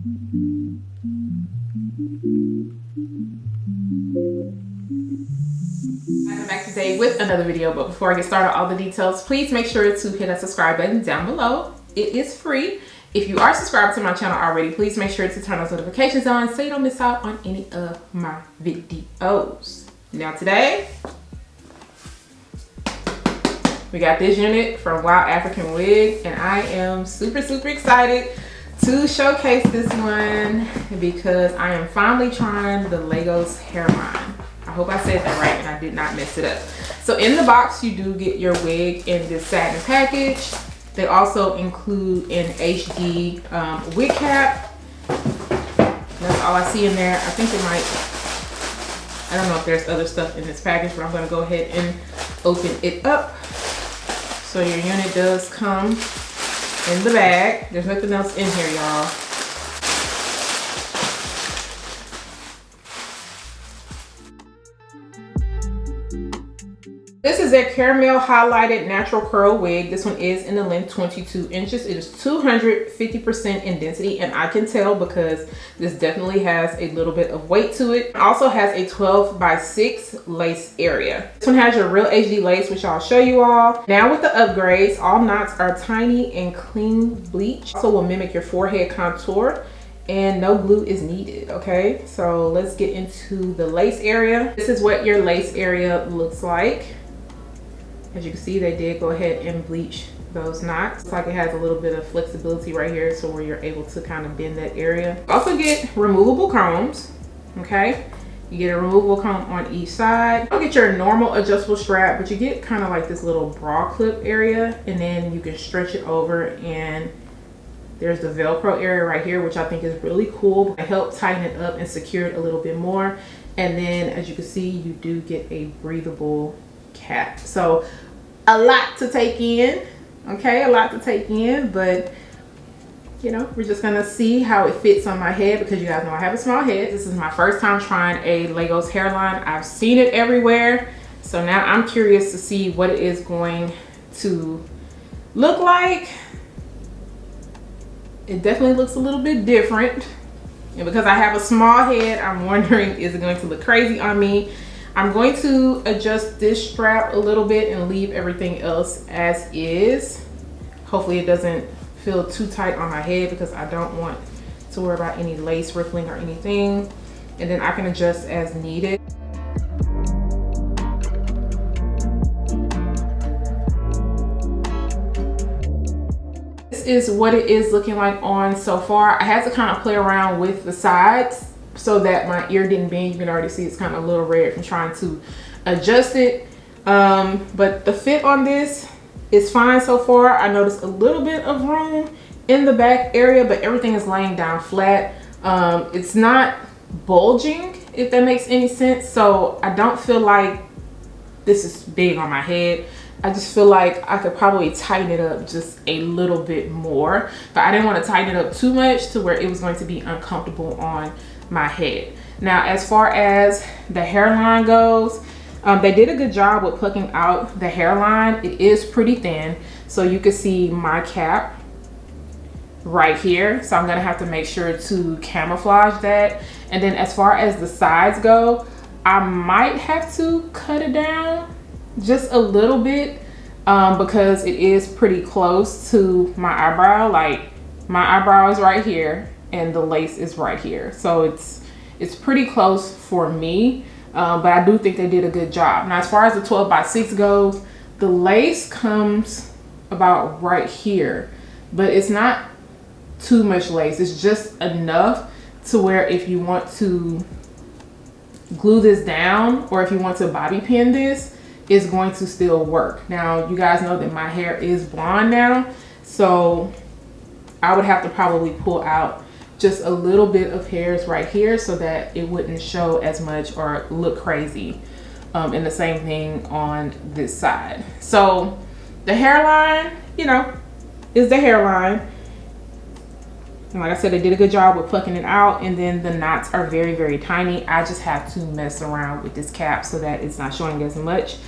I'm back today with another video, but before I get started all the details, please make sure to hit that subscribe button down below. It is free. If you are subscribed to my channel already, please make sure to turn those notifications on so you don't miss out on any of my videos. Now today, we got this unit from WOWAFRICAN Wig, and I am super excited to showcase this one because I am finally trying the Legos Hairline. I hope I said that right and I did not mess it up. So in the box, you do get your wig in this satin package. They also include an HD wig cap. That's all I see in there. I think it might, I don't know if there's other stuff in this package, but I'm gonna go ahead and open it up. So your unit does come in the bag. There's nothing else in here, y'all. This is a caramel highlighted natural curl wig. This one is in the length 22 inches. It is 250% in density, and I can tell because this definitely has a little bit of weight to it. It also has a 12x6 lace area. This one has your real HD lace, which I'll show you all. Now with the upgrades, all knots are tiny and clean bleach. Also will mimic your forehead contour, and no glue is needed. Okay, so let's get into the lace area. This is what your lace area looks like. As you can see, they did go ahead and bleach those knots. It's like it has a little bit of flexibility right here, so where you're able to kind of bend that area. Also get removable combs, okay? You get a removable comb on each side. You get your normal adjustable strap, but you get kind of like this little bra clip area, and then you can stretch it over, and there's the Velcro area right here, which I think is really cool. It helps tighten it up and secure it a little bit more. And then as you can see, you do get a breathable cap. So a lot to take in, okay? A lot to take in, but you know, we're just gonna see how it fits on my head because you guys know I have a small head. This is my first time trying a Legos Hairline. I've seen it everywhere, so now I'm curious to see what it is going to look like. It definitely looks a little bit different, and because I have a small head, I'm wondering, is it going to look crazy on me? I'm going to adjust this strap a little bit and leave everything else as is. Hopefully it doesn't feel too tight on my head because I don't want to worry about any lace rippling or anything. And then I can adjust as needed. This is what it is looking like on so far. I had to kind of play around with the sides so that my ear didn't bend. You can already see it's kind of a little red from trying to adjust it. But the fit on this is fine so far. I noticed a little bit of room in the back area, but everything is laying down flat. It's not bulging, if that makes any sense. So I don't feel like this is big on my head. I just feel like I could probably tighten it up just a little bit more, but I didn't want to tighten it up too much to where it was going to be uncomfortable on my head. Now as far as the hairline goes, they did a good job with plucking out the hairline. It is pretty thin, so you can see my cap right here, so I'm gonna have to make sure to camouflage that. And then as far as the sides go, I might have to cut it down just a little bit because it is pretty close to my eyebrow. Like my eyebrow is right here and the lace is right here, so it's pretty close for me, but I do think they did a good job. Now as far as the 12x6 goes, the lace comes about right here, but it's not too much lace. It's just enough to where if you want to glue this down or if you want to bobby pin this, it's going to still work. Now you guys know that my hair is blonde now, so I would have to probably pull out just a little bit of hairs right here so that it wouldn't show as much or look crazy. And the same thing on this side. So the hairline, you know, is the hairline. And like I said, they did a good job with plucking it out, and then the knots are very tiny. I just have to mess around with this cap so that it's not showing as much.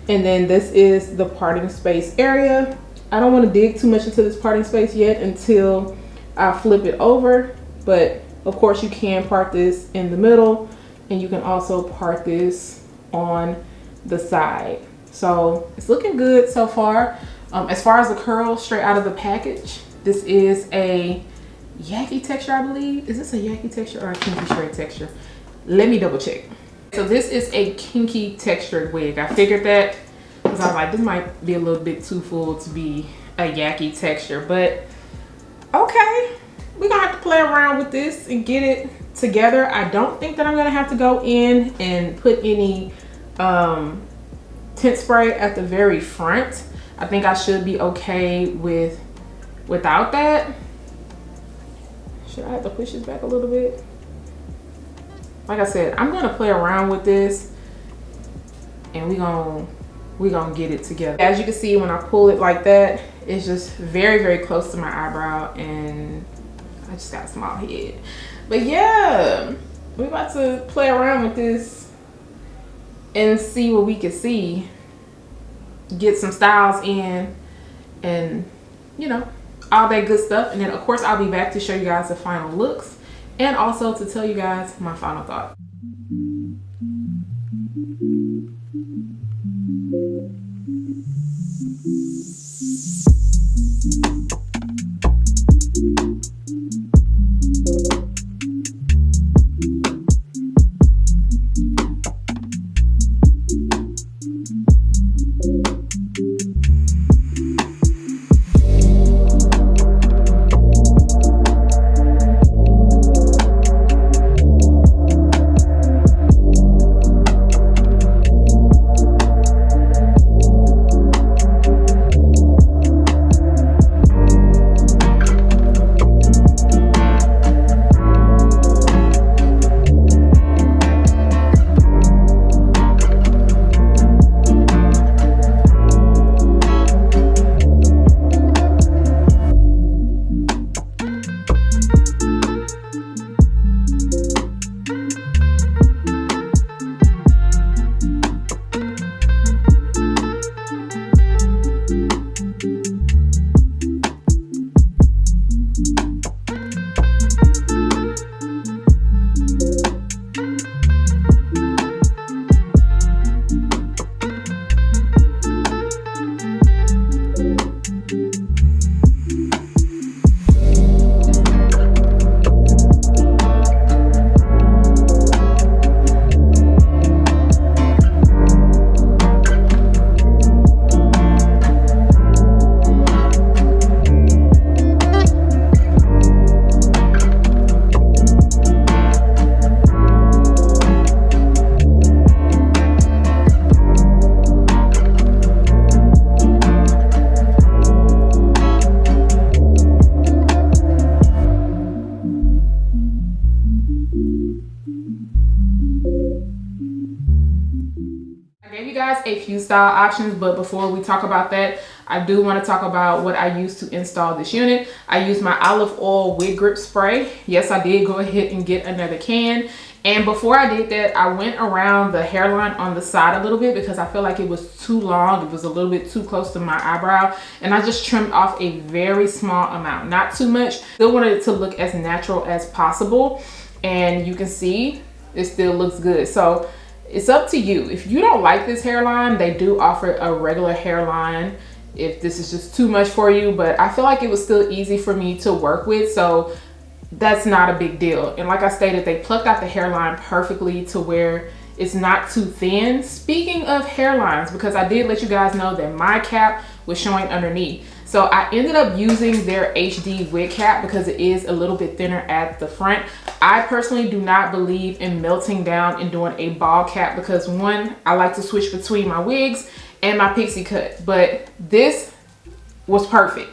And then this is the parting space area. I don't want to dig too much into this parting space yet until I flip it over but of course you can part this in the middle, and you can also part this on the side. So it's looking good so far. As far as the curl straight out of the package, this is a 𝐂𝐇𝐄 texture, I believe. Is this a 𝐂𝐇𝐄 texture or a kinky straight texture? Let me double check. So this is a kinky textured wig. I figured that because I was like, this might be a little bit too full to be a 𝐂𝐇𝐄 texture, but okay. We're gonna have to play around with this and get it together. I don't think that I'm gonna have to go in and put any tint spray at the very front. I think I should be okay without that. Should I have to push this back a little bit? Like I said, I'm gonna play around with this and we're gonna get it together. As you can see, when I pull it like that, it's just very, very close to my eyebrow, and I just got a small head. But yeah, we're about to play around with this and see what we can see. Get some styles in and, you know, all that good stuff. And then of course I'll be back to show you guys the final looks and also to tell you guys my final thought. A few style options, but before we talk about that, I do want to talk about what I used to install this unit. I used my olive oil wig grip spray. Yes, I did go ahead and get another can, and before I did that, I went around the hairline on the side a little bit because I feel like it was too long. It was a little bit too close to my eyebrow, and I just trimmed off a very small amount, not too much. Still wanted it to look as natural as possible, and you can see it still looks good. So it's up to you. If you don't like this hairline, they do offer a regular hairline if this is just too much for you, but I feel like it was still easy for me to work with, so that's not a big deal. And like I stated, they plucked out the hairline perfectly to where it's not too thin. Speaking of hairlines, because I did let you guys know that my cap was showing underneath, so I ended up using their HD wig cap because it is a little bit thinner at the front. I personally do not believe in melting down and doing a ball cap because one, I like to switch between my wigs and my pixie cut, but this was perfect.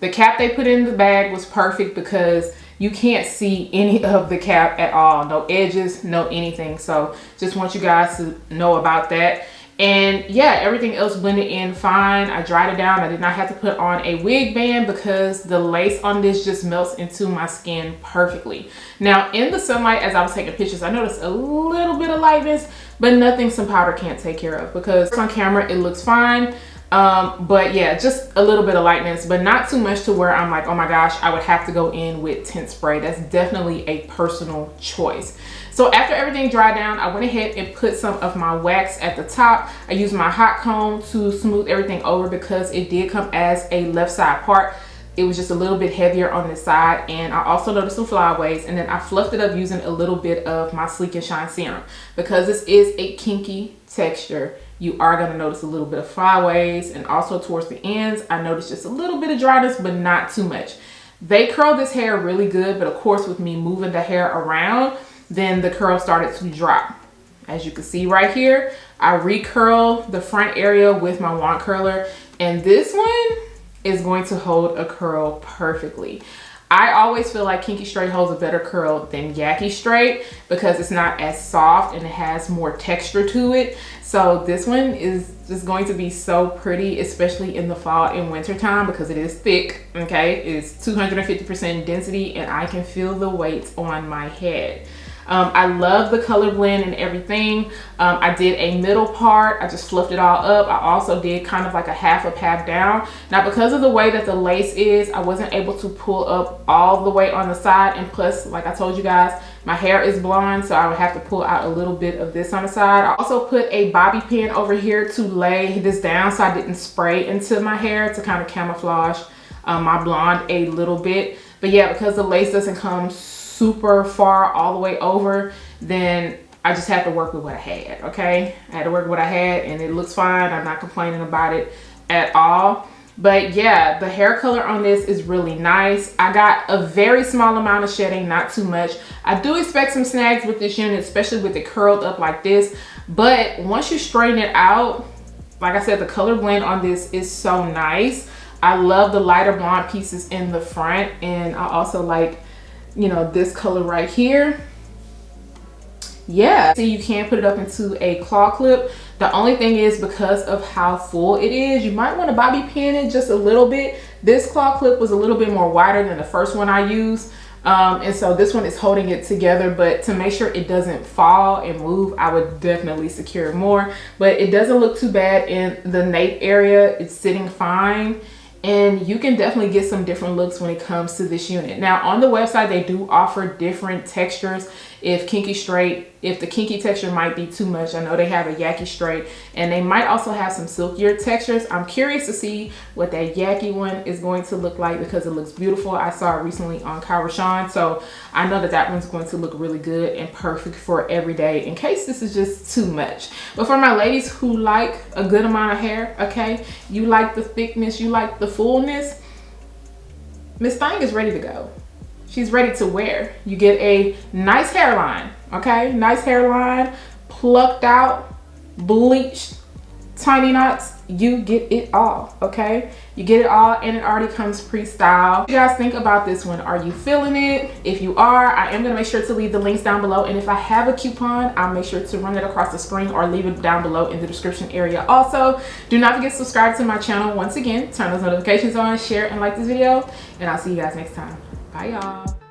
The cap they put in the bag was perfect because you can't see any of the cap at all. No edges, no anything. So just want you guys to know about that. And yeah, everything else blended in fine. I dried it down. I did not have to put on a wig band because the lace on this just melts into my skin perfectly. Now in the sunlight, as I was taking pictures, I noticed a little bit of lightness, but nothing some powder can't take care of because on camera it looks fine. But yeah, just a little bit of lightness, but not too much to where I'm like, oh my gosh, I would have to go in with tint spray. That's definitely a personal choice. So after everything dried down, I went ahead and put some of my wax at the top. I used my hot comb to smooth everything over because it did come as a left side part. It was just a little bit heavier on this side, and I also noticed some flyaways, and then I fluffed it up using a little bit of my Sleek and Shine serum. Because this is a kinky texture, you are going to notice a little bit of flyaways, and also towards the ends I noticed just a little bit of dryness, but not too much. They curl this hair really good, but of course with me moving the hair around, then the curl started to drop. As you can see right here, I recurl the front area with my wand curler, and this one is going to hold a curl perfectly. I always feel like Kinky Straight holds a better curl than Yaki Straight because it's not as soft and it has more texture to it. So this one is just going to be so pretty, especially in the fall and winter time, because it is thick, okay? It's 250% density and I can feel the weight on my head. I love the color blend and everything. I did a middle part. I just fluffed it all up. I also did kind of like a half up, half down. Now, because of the way that the lace is, I wasn't able to pull up all the way on the side. And plus, like I told you guys, my hair is blonde, so I would have to pull out a little bit of this on the side. I also put a bobby pin over here to lay this down so I didn't spray into my hair to kind of camouflage my blonde a little bit. But yeah, because the lace doesn't come super far all the way over, then I just had to work with what I had, okay? I had to work with what I had and it looks fine. I'm not complaining about it at all. But yeah, the hair color on this is really nice. I got a very small amount of shedding, not too much. I do expect some snags with this unit, especially with it curled up like this. But once you straighten it out, like I said, the color blend on this is so nice. I love the lighter blonde pieces in the front, and I also like, you know, this color right here. Yeah, see, you can put it up into a claw clip. The only thing is, because of how full it is, you might want to bobby pin it just a little bit. This claw clip was a little bit more wider than the first one I used, and so this one is holding it together. But to make sure it doesn't fall and move, I would definitely secure it more. But it doesn't look too bad in the nape area. It's sitting fine. And you can definitely get some different looks when it comes to this unit. Now, on the website, they do offer different textures. If Kinky Straight, if the kinky texture might be too much, I know they have a Yaki Straight, and they might also have some silkier textures. I'm curious to see what that Yaki one is going to look like because it looks beautiful. I saw it recently on 𝐿, so I know that that one's going to look really good and perfect for every day in case this is just too much. But for my ladies who like a good amount of hair, okay, you like the thickness, you like the fullness, Miss Thing is ready to go. She's ready to wear. You get a nice hairline, okay? Nice hairline, plucked out, bleached, tiny knots. You get it all, okay? You get it all, and it already comes pre-styled. What do you guys think about this one? Are you feeling it? If you are, I am gonna make sure to leave the links down below, and if I have a coupon, I'll make sure to run it across the screen or leave it down below in the description area. Also, do not forget to subscribe to my channel. Once again, turn those notifications on, share and like this video, and I'll see you guys next time. Bye, y'all.